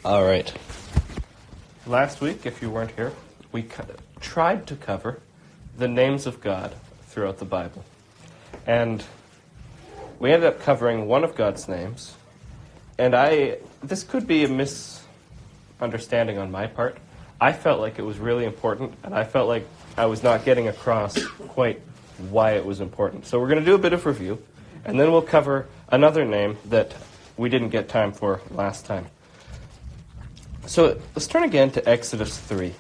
All right. Last week, if you weren't here, we tried to cover the names of God throughout the Bible. And we ended up covering one of God's names. And this could be a misunderstanding on my part. I felt like it was really important, and I felt like I was not getting across quite why it was important. So we're going to do a bit of review, and then we'll cover another name that we didn't get time for last time. So let's turn again to Exodus 3.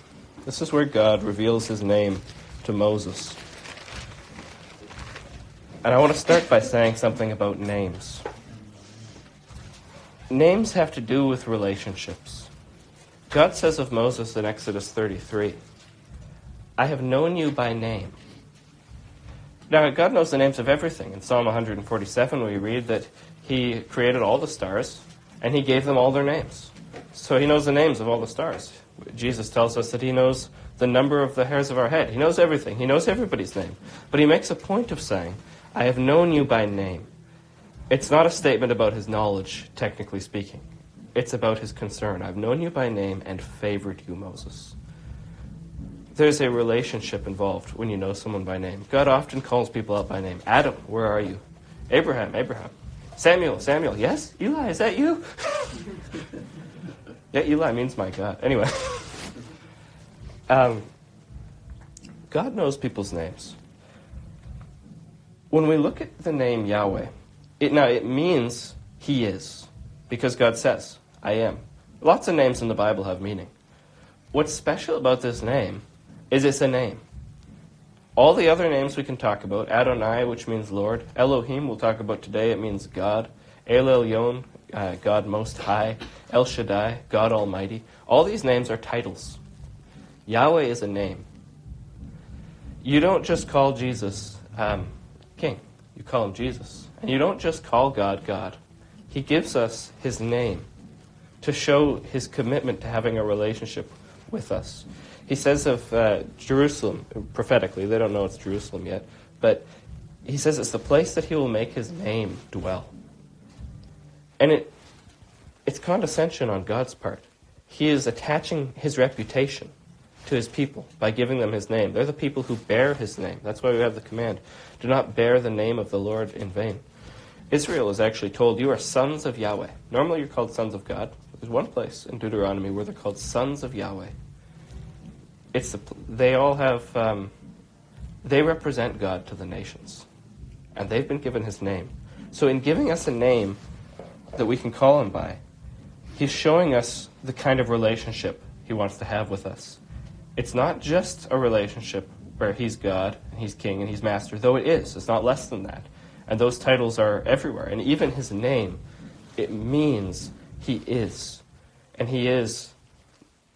This is where God reveals his name to Moses. And I want to start by saying something about names. Names have to do with relationships. God says of Moses in Exodus 33, I have known you by name. Now, God knows the names of everything. In Psalm 147, we read that he created all the stars, and he gave them all their names. So he knows the names of all the stars. Jesus tells us that he knows the number of the hairs of our head. He knows everything. He knows everybody's name. But he makes a point of saying, I have known you by name. It's not a statement about his knowledge, technically speaking. It's about his concern. I've known you by name and favored you, Moses. There's a relationship involved when you know someone by name. God often calls people out by name. Adam, where are you? Abraham, Abraham. Samuel, Samuel. Yes? Eli, is that you? Yeah, Eli means my God. Anyway. God knows people's names. When we look at the name Yahweh, it means he is, because God says, I am. Lots of names in the Bible have meaning. What's special about this name is it's a name. All the other names we can talk about, Adonai, which means Lord, Elohim, we'll talk about today, it means God, El Elyon, God Most High, El Shaddai, God Almighty. All these names are titles. Yahweh is a name. You don't just call Jesus King. You call him Jesus. And you don't just call God, God. He gives us his name to show his commitment to having a relationship with us. He says of Jerusalem, prophetically, they don't know it's Jerusalem yet, but he says it's the place that he will make his name dwell. And it's condescension on God's part. He is attaching his reputation to his people by giving them his name. They're the people who bear his name. That's why we have the command, do not bear the name of the Lord in vain. Israel is actually told, you are sons of Yahweh. Normally you're called sons of God. There's one place in Deuteronomy where they're called sons of Yahweh. They all have, they represent God to the nations. And they've been given his name. So in giving us a name that we can call him by, he's showing us the kind of relationship he wants to have with us. It's not just a relationship where he's God, and he's king, and he's master, though it is. It's not less than that. And those titles are everywhere. And even his name, it means he is. And he is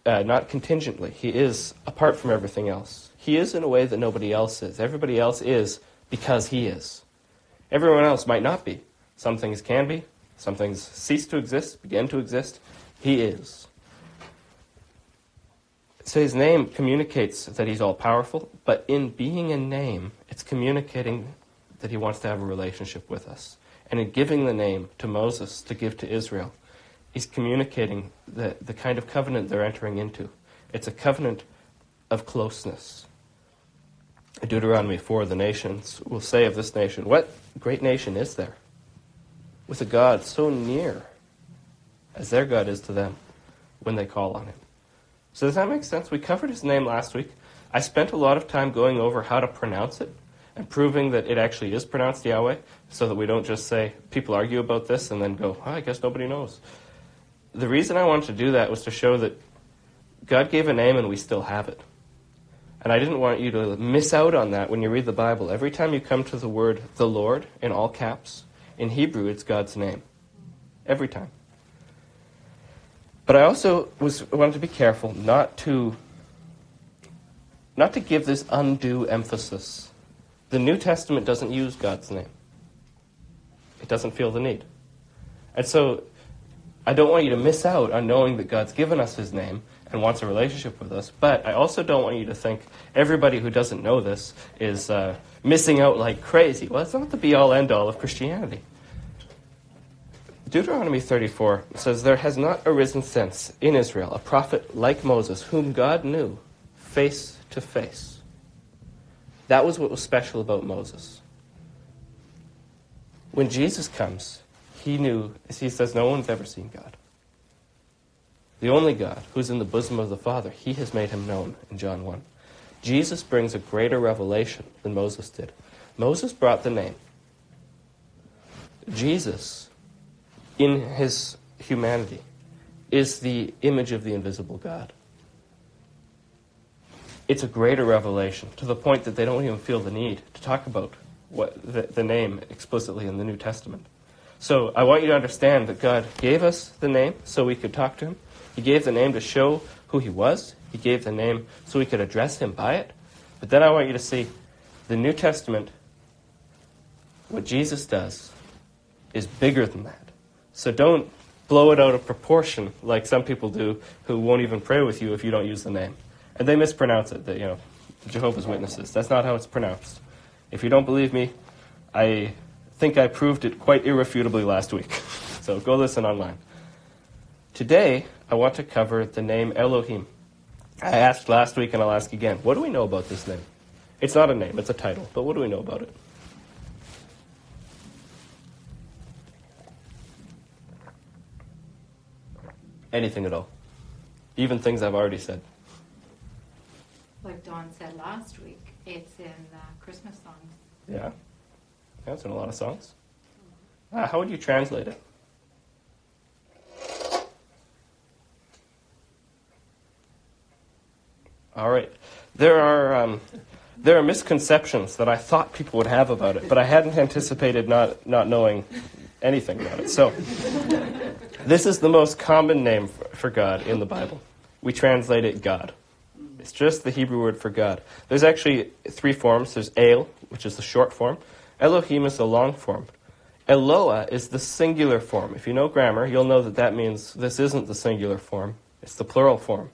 not contingently. He is apart from everything else. He is in a way that nobody else is. Everybody else is because he is. Everyone else might not be. Some things can be. Some things cease to exist, begin to exist. He is. So his name communicates that he's all-powerful, but in being a name, it's communicating that he wants to have a relationship with us. And in giving the name to Moses to give to Israel, he's communicating the kind of covenant they're entering into. It's a covenant of closeness. In Deuteronomy 4, the nations will say of this nation, what great nation is there with a God so near as their God is to them when they call on him? So does that make sense? We covered his name last week. I spent a lot of time going over how to pronounce it and proving that it actually is pronounced Yahweh, so that we don't just say, people argue about this and then go, I guess nobody knows. The reason I wanted to do that was to show that God gave a name and we still have it. And I didn't want you to miss out on that when you read the Bible. Every time you come to the word, the Lord, in all caps, in Hebrew it's God's name. Every time. But I also wanted to be careful not to give this undue emphasis. The New Testament doesn't use God's name. It doesn't feel the need. And so I don't want you to miss out on knowing that God's given us his name and wants a relationship with us, but I also don't want you to think everybody who doesn't know this is missing out like crazy. Well, it's not the be-all, end-all of Christianity. Deuteronomy 34 says, "There has not arisen since in Israel a prophet like Moses, whom God knew face to face." That was what was special about Moses. When Jesus comes, he knew, as he says, no one's ever seen God. The only God, who's in the bosom of the Father, he has made him known in John 1. Jesus brings a greater revelation than Moses did. Moses brought the name. Jesus, in his humanity, is the image of the invisible God. It's a greater revelation, to the point that they don't even feel the need to talk about the name explicitly in the New Testament. So I want you to understand that God gave us the name so we could talk to him. He gave the name to show who he was. He gave the name so we could address him by it. But then I want you to see the New Testament, what Jesus does, is bigger than that. So don't blow it out of proportion like some people do who won't even pray with you if you don't use the name. And they mispronounce it, the Jehovah's Witnesses. That's not how it's pronounced. If you don't believe me, I think I proved it quite irrefutably last week. So go listen online. Today, I want to cover the name Elohim. I asked last week and I'll ask again, what do we know about this name? It's not a name, it's a title, but what do we know about it? Anything at all. Even things I've already said. Like Dawn said last week, it's in Christmas songs. Yeah, it's in a lot of songs. How would you translate it? All right. There are misconceptions that I thought people would have about it, but I hadn't anticipated not knowing anything about it. So this is the most common name for God in the Bible. We translate it God. It's just the Hebrew word for God. There's actually three forms. There's El, which is the short form. Elohim is the long form. Eloah is the singular form. If you know grammar, you'll know that means this isn't the singular form. It's the plural form.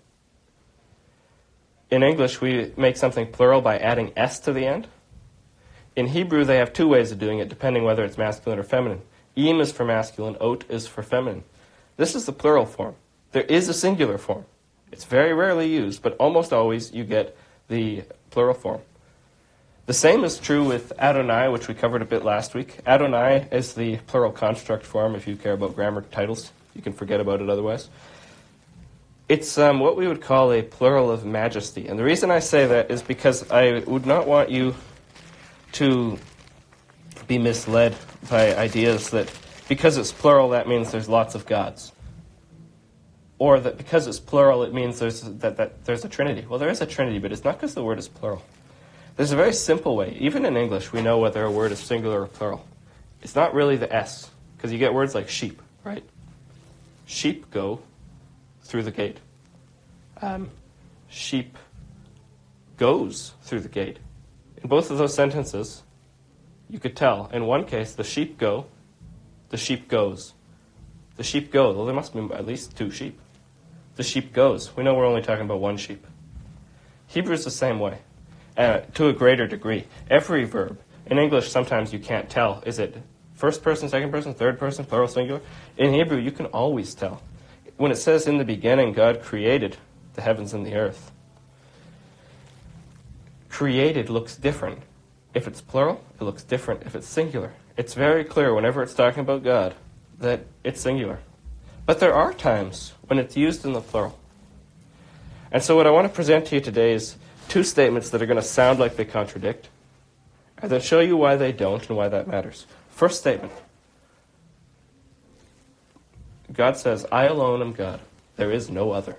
In English, we make something plural by adding S to the end. In Hebrew, they have two ways of doing it, depending whether it's masculine or feminine. Im is for masculine, ot is for feminine. This is the plural form. There is a singular form. It's very rarely used, but almost always you get the plural form. The same is true with Adonai, which we covered a bit last week. Adonai is the plural construct form. If you care about grammar titles, you can forget about it otherwise. It's what we would call a plural of majesty. And the reason I say that is because I would not want you to be misled by ideas that because it's plural, that means there's lots of gods. Or that because it's plural, it means there's a trinity. Well, there is a trinity, but it's not because the word is plural. There's a very simple way. Even in English, we know whether a word is singular or plural. It's not really the S, because you get words like sheep, right? Sheep go through the gate. Sheep goes through the gate. In both of those sentences, you could tell. In one case, the sheep go, the sheep goes. The sheep go. Well, there must be at least two sheep. The sheep goes. We know we're only talking about one sheep. Hebrew is the same way, to a greater degree. Every verb. In English, sometimes you can't tell. Is it first person, second person, third person, plural, singular? In Hebrew, you can always tell. When it says in the beginning, God created the heavens and the earth, created looks different. If it's plural, it looks different. If it's singular, it's very clear whenever it's talking about God that it's singular. But there are times when it's used in the plural. And so what I want to present to you today is two statements that are going to sound like they contradict, and that show you why they don't and why that matters. First statement. God says, I alone am God. There is no other.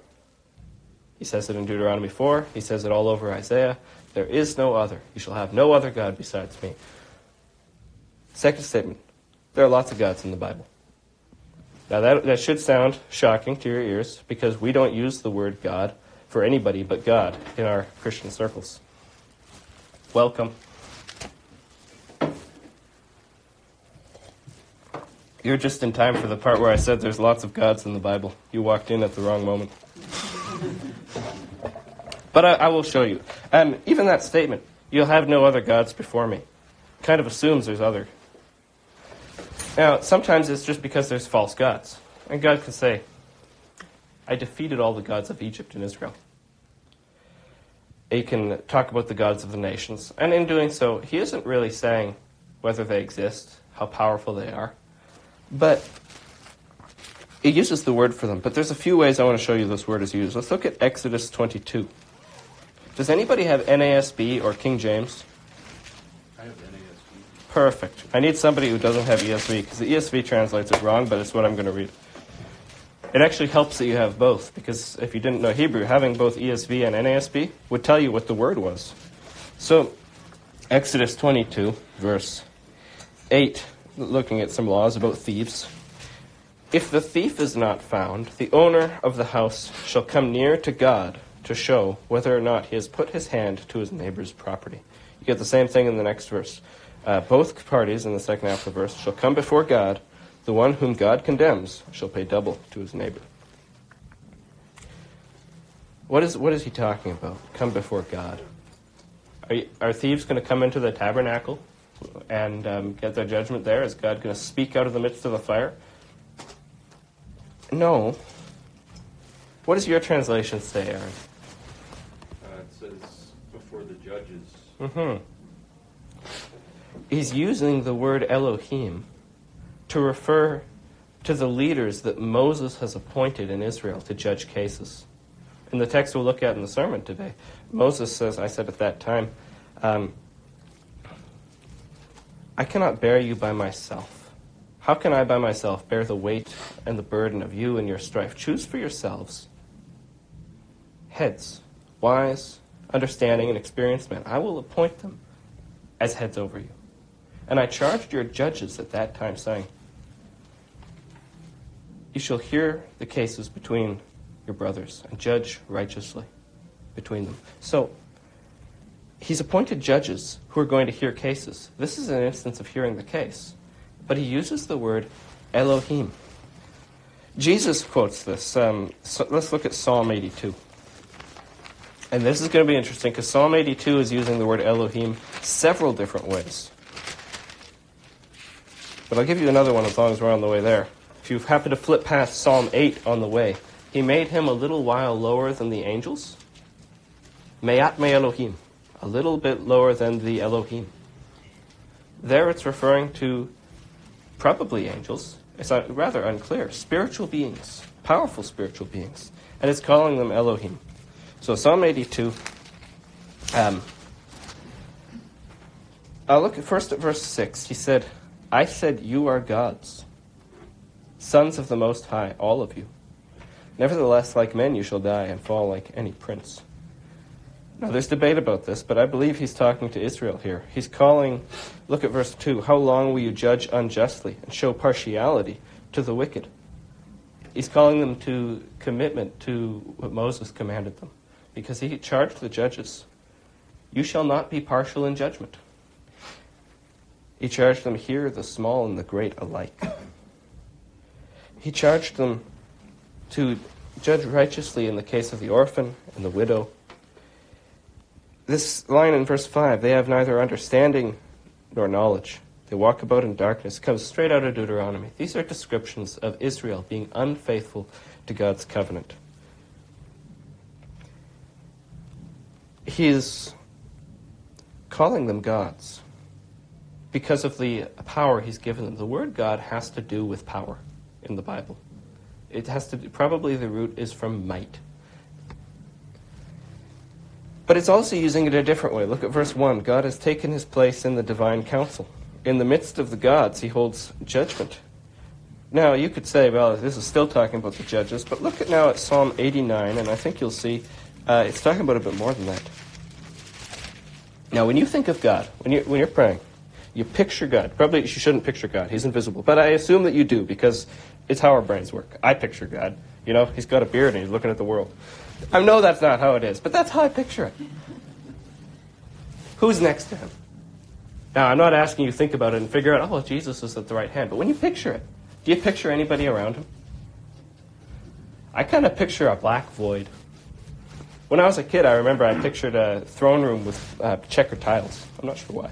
He says it in Deuteronomy 4. He says it all over Isaiah. There is no other. You shall have no other God besides me. Second statement. There are lots of gods in the Bible. Now that should sound shocking to your ears because we don't use the word God for anybody but God in our Christian circles. Welcome. You're just in time for the part where I said there's lots of gods in the Bible. You walked in at the wrong moment. But I will show you. Even that statement, you'll have no other gods before me, kind of assumes there's other. Now, sometimes it's just because there's false gods. And God can say, I defeated all the gods of Egypt and Israel. He can talk about the gods of the nations. And in doing so, he isn't really saying whether they exist, how powerful they are. But he uses the word for them. But there's a few ways I want to show you this word is used. Let's look at Exodus 22. Does anybody have NASB or King James? I have NASB. Perfect. I need somebody who doesn't have ESV, because the ESV translates it wrong, but it's what I'm going to read. It actually helps that you have both, because if you didn't know Hebrew, having both ESV and NASB would tell you what the word was. So, Exodus 22, verse 8, looking at some laws about thieves. If the thief is not found, the owner of the house shall come near to God to show whether or not he has put his hand to his neighbor's property. You get the same thing in the next verse. Both parties in the second half of the verse shall come before God. The one whom God condemns shall pay double to his neighbor. What is he talking about? Come before God. Are thieves going to come into the tabernacle and get their judgment there? Is God going to speak out of the midst of the fire? No. What does your translation say, Aaron? It says before the judges. Mm-hmm. He's using the word Elohim to refer to the leaders that Moses has appointed in Israel to judge cases. In the text we'll look at in the sermon today, Moses says, I said at that time, I cannot bear you by myself. How can I by myself bear the weight and the burden of you and your strife? Choose for yourselves heads, wise, understanding, and experienced men. I will appoint them as heads over you. And I charged your judges at that time, saying, you shall hear the cases between your brothers and judge righteously between them. So, he's appointed judges who are going to hear cases. This is an instance of hearing the case. But he uses the word Elohim. Jesus quotes this. So let's look at Psalm 82. And this is going to be interesting because Psalm 82 is using the word Elohim several different ways. But I'll give you another one as long as we're on the way there. If you happen to flip past Psalm 8 on the way, he made him a little while lower than the angels. Me'at me Elohim, a little bit lower than the Elohim. There it's referring to probably angels. It's rather unclear. Spiritual beings, powerful spiritual beings. And it's calling them Elohim. So Psalm 82, I'll look first at verse 6. He said, I said, you are gods, sons of the Most High, all of you. Nevertheless, like men you shall die and fall like any prince. Now, there's debate about this, but I believe he's talking to Israel here. He's calling, look at verse 2, how long will you judge unjustly and show partiality to the wicked? He's calling them to commitment to what Moses commanded them, because he charged the judges, you shall not be partial in judgment. He charged them, hear the small and the great alike. He charged them to judge righteously in the case of the orphan and the widow. This line in verse 5, they have neither understanding nor knowledge. They walk about in darkness, comes straight out of Deuteronomy. These are descriptions of Israel being unfaithful to God's covenant. He is calling them gods because of the power he's given them. The word God has to do with power in the Bible. It has to do, probably the root is from might. But it's also using it a different way. Look at verse 1. God has taken his place in the divine council. In the midst of the gods, he holds judgment. Now, you could say, well, this is still talking about the judges, but look at now at Psalm 89, and I think you'll see it's talking about a bit more than that. Now, when you think of God, when you're praying, you picture God. Probably you shouldn't picture God. He's invisible. But I assume that you do, because it's how our brains work. I picture God. You know, he's got a beard and he's looking at the world. I know that's not how it is, but that's how I picture it. Who's next to him? Now, I'm not asking you to think about it and figure out, oh, Jesus is at the right hand. But when you picture it, do you picture anybody around him? I kind of picture a black void. When I was a kid, I remember I pictured a throne room with checkered tiles. I'm not sure why.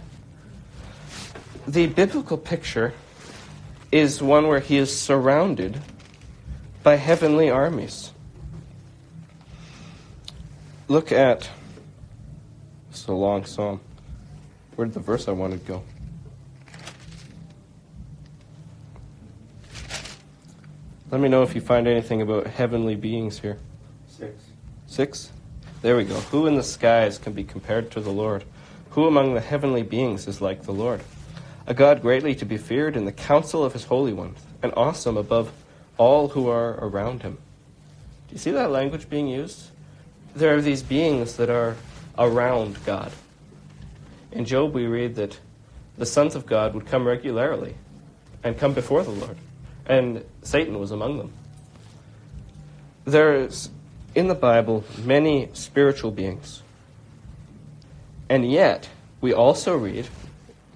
The biblical picture is one where he is surrounded by heavenly armies. Look at, it's a long psalm. Where did the verse I wanted go? Let me know if you find anything about heavenly beings here. 6? There we go. Who in the skies can be compared to the Lord? Who among the heavenly beings is like the Lord? A God greatly to be feared in the council of his holy ones, and awesome above all who are around him. Do you see that language being used? There are these beings that are around God. In Job we read that the sons of God would come regularly and come before the Lord, and Satan was among them. There's, in the Bible, many spiritual beings. And yet, we also read,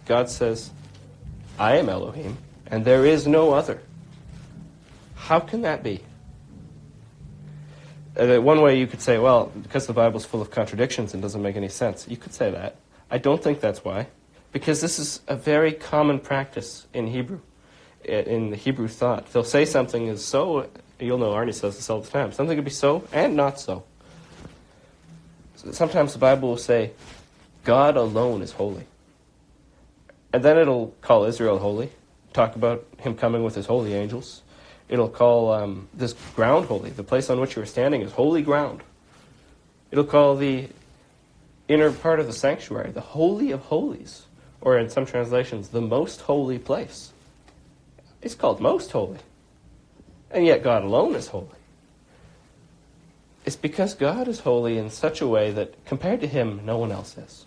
God says, I am Elohim, and there is no other. How can that be? One way you could say, well, because the Bible's full of contradictions and doesn't make any sense. You could say that. I don't think that's why. Because this is a very common practice in Hebrew, in the Hebrew thought. They'll say something is so, you'll know Arnie says this all the time, something could be so and not so. Sometimes the Bible will say, God alone is holy. And then it'll call Israel holy, talk about him coming with his holy angels. It'll call this ground holy. The place on which you are standing is holy ground. It'll call the inner part of the sanctuary the Holy of Holies, or in some translations, the most holy place. It's called most holy. And yet God alone is holy. It's because God is holy in such a way that compared to him, no one else is.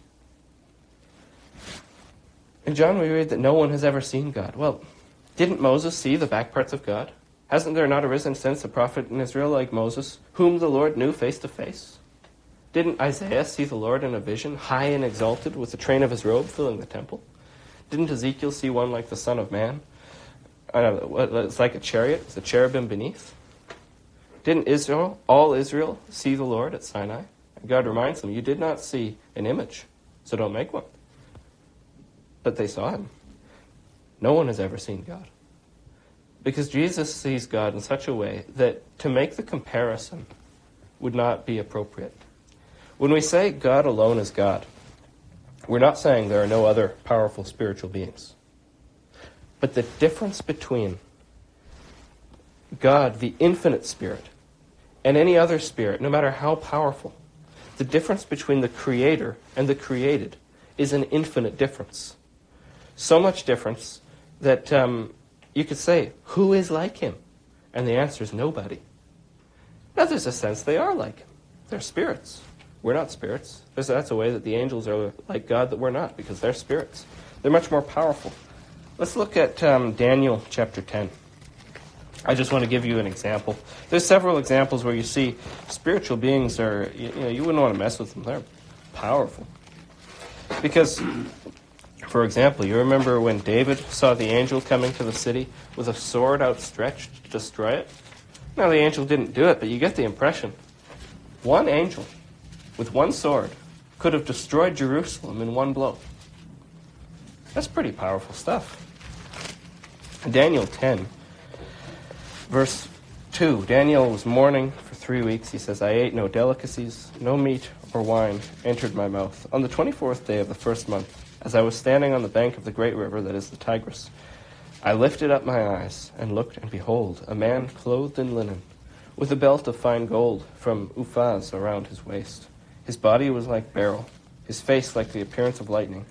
In John we read that no one has ever seen God. Well, didn't Moses see the back parts of God? Hasn't there not arisen since a prophet in Israel like Moses, whom the Lord knew face to face? Didn't Isaiah see the Lord in a vision, high and exalted, with the train of his robe filling the temple? Didn't Ezekiel see one like the Son of Man? It's like a chariot with a cherubim beneath. Didn't Israel, all Israel, see the Lord at Sinai? And God reminds them, you did not see an image, so don't make one. But they saw him. No one has ever seen God. Because Jesus sees God in such a way that to make the comparison would not be appropriate. When we say God alone is God, we're not saying there are no other powerful spiritual beings. But the difference between God, the infinite spirit, and any other spirit, no matter how powerful, the difference between the creator and the created is an infinite difference. So much difference that you could say, who is like him? And the answer is nobody. Now there's a sense they are like him. They're spirits. We're not spirits. That's a way that the angels are like God that we're not, because they're spirits. They're much more powerful. Let's look at Daniel chapter 10. I just want to give you an example. There's several examples where you see spiritual beings are, you wouldn't want to mess with them. They're powerful. Because, for example, you remember when David saw the angel coming to the city with a sword outstretched to destroy it? Now, the angel didn't do it, but you get the impression. One angel with one sword could have destroyed Jerusalem in one blow. That's pretty powerful stuff. Daniel 10, verse 2. Daniel was mourning for 3 weeks. He says, I ate no delicacies, no meat or wine entered my mouth. On the 24th day of the first month, as I was standing on the bank of the great river that is the Tigris, I lifted up my eyes and looked, and behold, a man clothed in linen, with a belt of fine gold from Uphaz around his waist. His body was like beryl, his face like the appearance of lightning,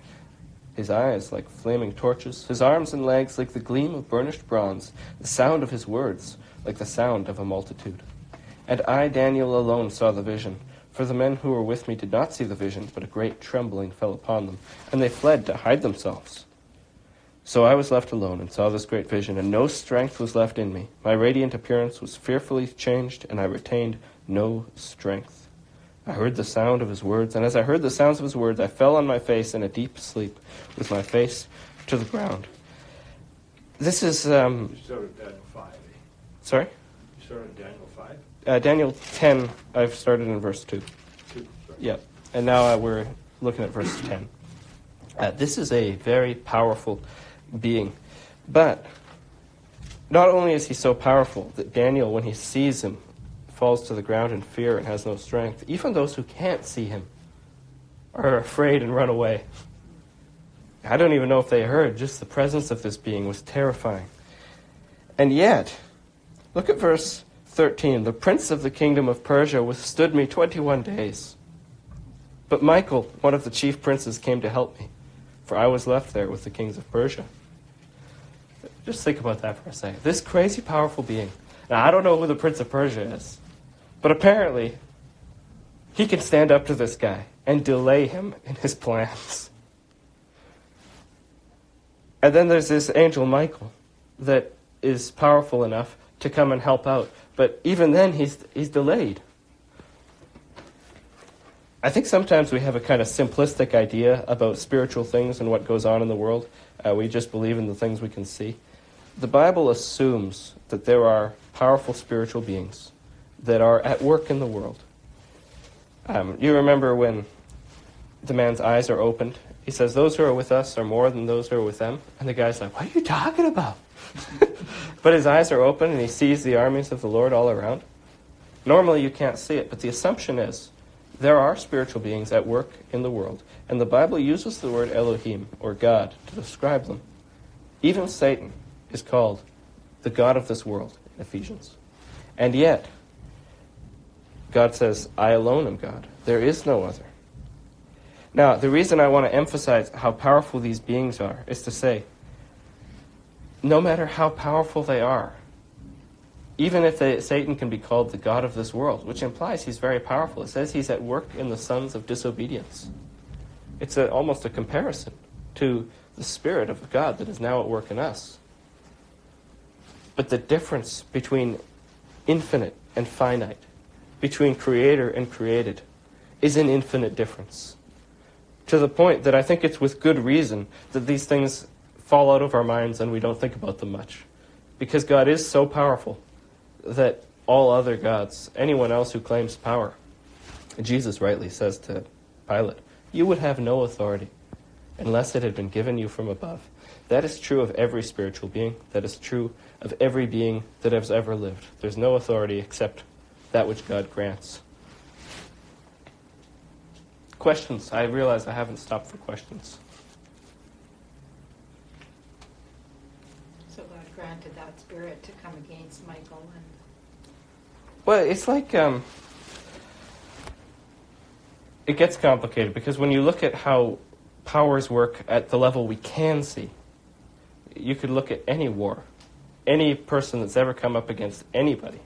his eyes like flaming torches, his arms and legs like the gleam of burnished bronze, the sound of his words like the sound of a multitude. And I, Daniel, alone saw the vision, for the men who were with me did not see the vision, but a great trembling fell upon them, and they fled to hide themselves. So I was left alone and saw this great vision, and no strength was left in me. My radiant appearance was fearfully changed, and I retained no strength. I heard the sound of his words, and as I heard the sounds of his words, I fell on my face in a deep sleep, with my face to the ground. This is... You started Daniel 5. Sorry? You started Daniel 5? Daniel 10, I've started in verse 2. 2, sorry. Yeah, and now we're looking at verse 10. This is a very powerful being. But Not only is he so powerful that Daniel, when he sees him, falls to the ground in fear and has no strength, even those who can't see him are afraid and run away. I don't even know if they heard. Just the presence of this being was terrifying. And yet, look at verse 13. The prince of the kingdom of Persia withstood me 21 days. But Michael, one of the chief princes, came to help me, for I was left there with the kings of Persia. Just think about that for a second. This crazy, powerful being. Now, I don't know who the prince of Persia is, but apparently he can stand up to this guy and delay him in his plans. And then there's this angel Michael that is powerful enough to come and help out. But even then, he's delayed. I think sometimes we have a kind of simplistic idea about spiritual things and what goes on in the world. We just believe in the things we can see. The Bible assumes that there are powerful spiritual beings that are at work in the world. You remember when the man's eyes are opened, he says, those who are with us are more than those who are with them. And the guy's like, what are you talking about? But his eyes are open and he sees the armies of the Lord all around. Normally you can't see it, but the assumption is there are spiritual beings at work in the world. And the Bible uses the word Elohim, or God, to describe them. Even Satan is called the God of this world in Ephesians. And yet, God says, I alone am God. There is no other. Now, the reason I want to emphasize how powerful these beings are is to say, no matter how powerful they are, even if Satan can be called the God of this world, which implies he's very powerful. It says he's at work in the sons of disobedience. It's almost a comparison to the Spirit of God that is now at work in us. But the difference between infinite and finite, between creator and created, is an infinite difference. To the point that I think it's with good reason that these things fall out of our minds and we don't think about them much. Because God is so powerful that all other gods, anyone else who claims power, Jesus rightly says to Pilate, you would have no authority unless it had been given you from above. That is true of every spiritual being. That is true of every being that has ever lived. There's no authority except that which God grants. Questions? I realize I haven't stopped for questions. So God granted that spirit to come against Michael and... Well, it's like... it gets complicated because when you look at how powers work at the level we can see, you could look at any war, any person that's ever come up against anybody.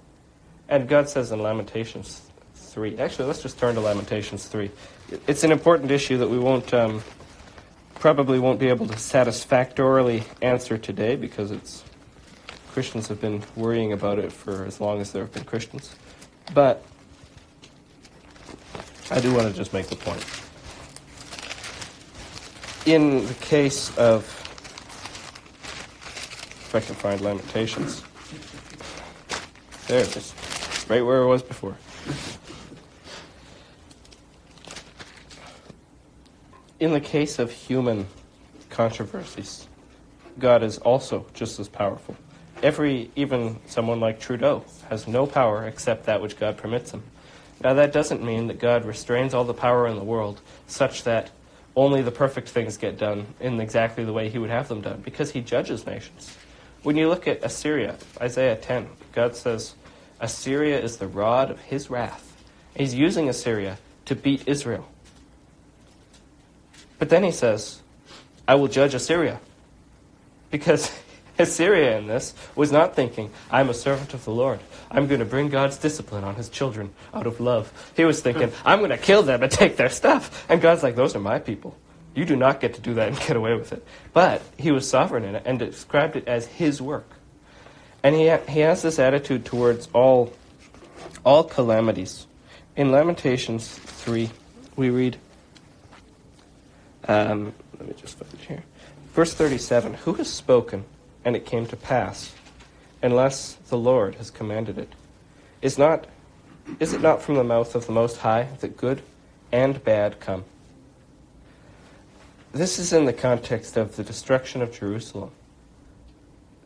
And God says in Lamentations 3, actually let's just turn to Lamentations 3. It's an important issue that we probably won't be able to satisfactorily answer today because Christians have been worrying about it for as long as there have been Christians. But I do want to just make the point. In the case of, if I can find Lamentations, there it is, right where it was before. In the case of human controversies, God is also just as powerful. Even someone like Trudeau has no power except that which God permits him. Now that doesn't mean that God restrains all the power in the world such that only the perfect things get done in exactly the way he would have them done, because he judges nations. When you look at Assyria, Isaiah 10, God says, Assyria is the rod of his wrath. He's using Assyria to beat Israel. But then he says, I will judge Assyria. Because Assyria in this was not thinking, I'm a servant of the Lord. I'm going to bring God's discipline on his children out of love. He was thinking, I'm going to kill them and take their stuff. And God's like, those are my people. You do not get to do that and get away with it. But he was sovereign in it and described it as his work. And he has this attitude towards all calamities. In Lamentations 3, we read, let me just find it here. Verse 37, who has spoken, and it came to pass, unless the Lord has commanded it? Is it not from the mouth of the Most High that good and bad come? This is in the context of the destruction of Jerusalem.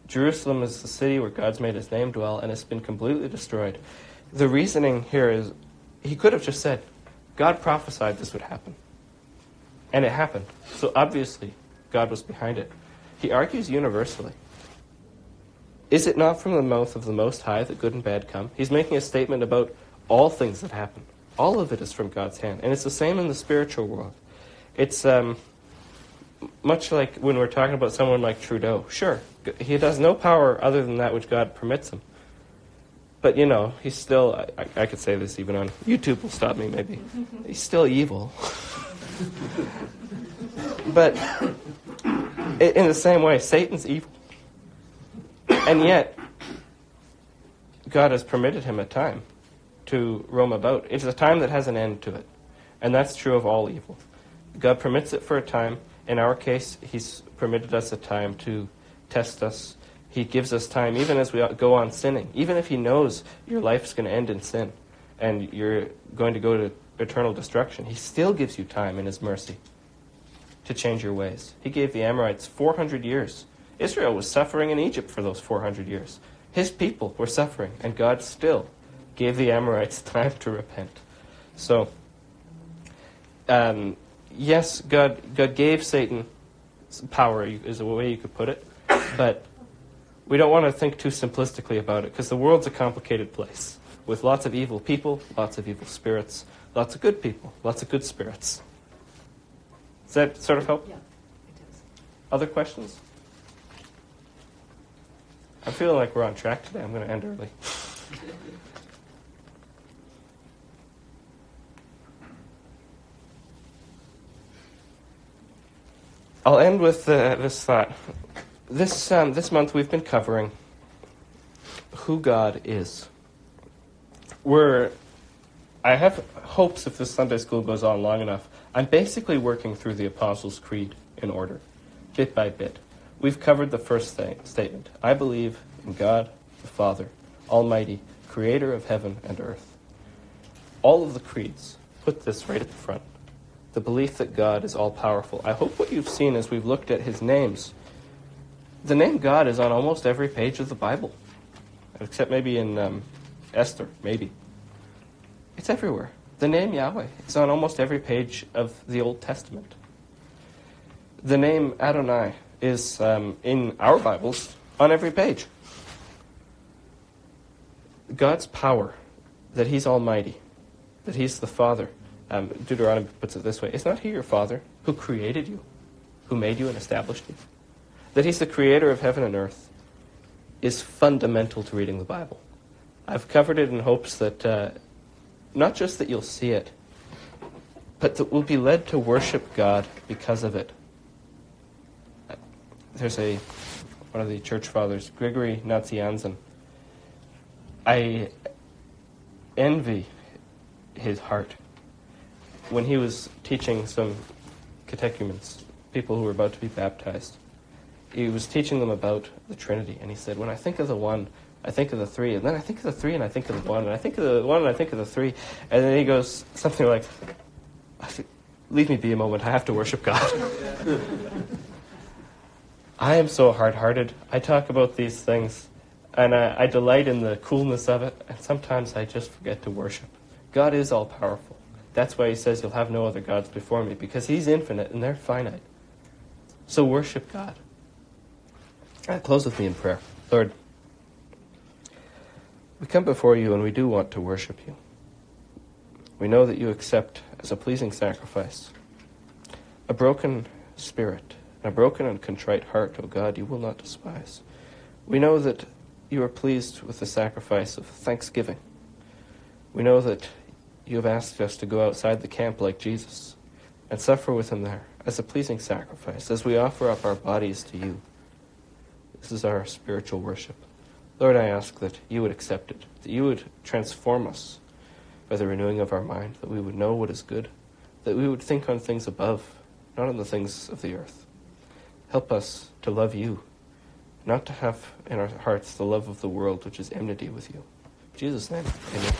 Jerusalem is the city where God's made his name dwell, and it's been completely destroyed. The reasoning here is, he could have just said, God prophesied this would happen. And it happened. So obviously, God was behind it. He argues universally. Is it not from the mouth of the Most High that good and bad come? He's making a statement about all things that happen. All of it is from God's hand. And it's the same in the spiritual world. It's much like when we're talking about someone like Trudeau. Sure, he has no power other than that which God permits him. But, he's still, I could say this even on YouTube, will stop me maybe. He's still evil. But in the same way, Satan's evil. And yet, God has permitted him a time to roam about. It's a time that has an end to it. And that's true of all evil. God permits it for a time. In our case, he's permitted us a time to test us. He gives us time, even as we go on sinning. Even if he knows your life's going to end in sin and you're going to go to eternal destruction, he still gives you time in his mercy to change your ways. He gave the Amorites 400 years. Israel was suffering in Egypt for those 400 years. His people were suffering, and God still gave the Amorites time to repent. So, yes, God gave Satan power, is a way you could put it, but we don't want to think too simplistically about it, because the world's a complicated place, with lots of evil people, lots of evil spirits, lots of good people, lots of good spirits. Does that sort of help? Yeah, it does. Other questions? I'm feeling like we're on track today. I'm going to end early. I'll end with this thought. This month we've been covering who God is. I have hopes if this Sunday school goes on long enough. I'm basically working through the Apostles' Creed in order, bit by bit. We've covered the first statement. I believe in God, the Father, Almighty, creator of heaven and earth. All of the creeds put this right at the front. The belief that God is all-powerful. I hope what you've seen as we've looked at his names, the name God is on almost every page of the Bible, except maybe in Esther, maybe. It's everywhere. The name Yahweh is on almost every page of the Old Testament. The name Adonai is in our Bibles on every page. God's power, that he's almighty, that he's the Father. Deuteronomy puts it this way. Is not he your Father who created you, who made you and established you? That he's the creator of heaven and earth is fundamental to reading the Bible. I've covered it in hopes that not just that you'll see it, but that we'll be led to worship God because of it. There's one of the church fathers, Gregory Nazianzen. I envy his heart. When he was teaching some catechumens, people who were about to be baptized, he was teaching them about the Trinity, and he said, when I think of the one, I think of the three, and then I think of the three, and I think of the one, and I think of the one, and I think of the three, and then he goes something like, leave me be a moment, I have to worship God. I am so hard-hearted. I talk about these things, and I delight in the coolness of it, and sometimes I just forget to worship. God is all-powerful. That's why he says you'll have no other gods before me, because he's infinite and they're finite. So worship God. Close with me in prayer. Lord, we come before you and we do want to worship you. We know that you accept as a pleasing sacrifice a broken spirit, and a broken and contrite heart, O God, you will not despise. We know that you are pleased with the sacrifice of thanksgiving. We know that you have asked us to go outside the camp like Jesus and suffer with him there as a pleasing sacrifice, as we offer up our bodies to you. This is our spiritual worship. Lord, I ask that you would accept it, that you would transform us by the renewing of our mind, that we would know what is good, that we would think on things above, not on the things of the earth. Help us to love you, not to have in our hearts the love of the world, which is enmity with you. In Jesus' name, amen.